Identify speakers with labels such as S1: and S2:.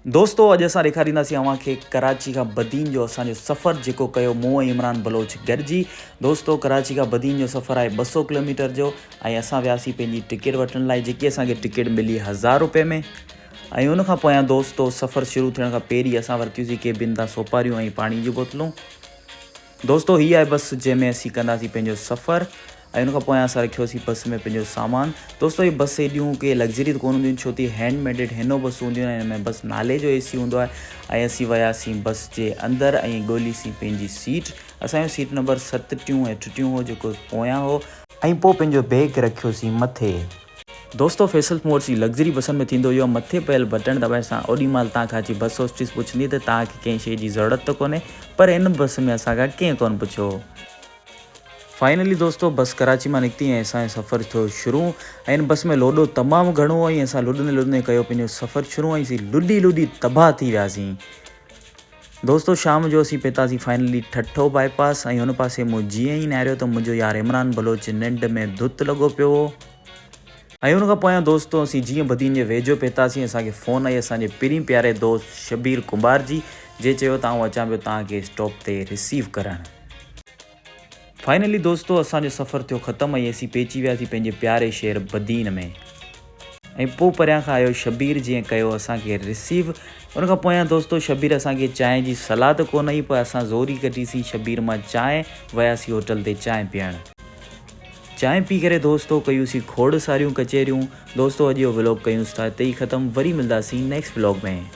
S1: दोस्तों अॼु असां ॾेखारींदासीं अव्हांखे कराची खां बदीन जो असांजो सफ़र जेको कयो मूं ऐं इमरान बलोच गॾिजी। दोस्तों कराची खां बदीन जो सफ़र आहे 200 किलोमीटर जो ऐं असां वियासीं पंहिंजी टिकट वठण लाइ, जेकी असांखे टिकट मिली 1000 रुपए में। ऐं उन खां पोयां दोस्तों सफ़र शुरू थियण खां पहिरीं असां वरितियूंसीं केबिन तां सोपारियूं ऐं पाणी जूं बोतलूं। दोस्तों हीअ आहे बस जंहिंमें असीं कंदासीं पंहिंजो सफ़र ऐं उन खां पोयां असां रखियोसीं बस में पंहिंजो सामान। दोस्तों ये बस एॾियूं के लग्ज़री कोन हूंदियूं छो त हैंडमेडेड हिनो बस हूंदियूं आहिनि, हिन में बस नाले जो एसी हूंदो आहे। ऐं असीं वियासीं बस जे अंदरि ऐं ॻोल्हीसीं पंहिंजी सीट। असांजो सीट नंबर 7 ऐं 8 हो, जेको पोयां हो। ऐं पोइ पंहिंजो बैग रखियोसीं मथे। दोस्तों फैसल मोड्स जी लग्ज़री बसन में थींदो इहो, मथे पयल बटन दबाए सां ओॾी महिल तव्हांखां अची बस होस्टिस पुछंदी त तव्हांखे कंहिं शइ जी ज़रूरत त कोन्हे, पर इन बस में असांखां कंहिं कोन पुछियो। फाइनली दोस्तों बस कराची मां निकिती ऐं असांजो सफ़र थियो शुरू। ऐं इन बस में लोॾो तमामु घणो हो ऐं असां लुॾंदे लुॾंदे कयो पंहिंजो सफ़र शुरू ऐं लुॾी लुॾी तबाह थी वियासीं। दोस्तों शाम जो असीं पहुतासीं फाइनली ठठो बाईपास ऐं हुन पासे मूं जीअं ई निहारियो त मुंहिंजो यार इमरान बलोच निंड में धुत लॻो पियो हो। ऐं उन खां पोयां दोस्तों असीं जीअं बदीन जे वेझो पहुतासीं, असांखे फ़ोन आई असांजे पहिरीं प्यारे दोस्त शबीर कुंभार जी, जे चयो त आउं अचां पियो तव्हांखे स्टॉप ते रिसीव करणु। फाइनली दोस्तों असांजो सफ़र थियो ख़तमु ऐं असीं पहुची वियासीं पंहिंजे प्यारे शहर बदीन में। ऐं पोइ परियां खां आयो शबीर, जीअं कयो असांखे रिसीव। उन खां पोयां दोस्तों शबीर असांखे चांहि जी सलाह त कोन आई, पर असां ज़ोरी कढीसीं शबीर मां चांहि, वियासीं होटल ते चांहि पीअणु। चांहि पी करे दोस्तों कयूंसीं खोड़ सारियूं कचहरियूं। दोस्तों अॼु जो व्लॉग कयूंसि था हिते ई ख़तमु, वरी मिलंदासीं नेक्स्ट व्लॉग में।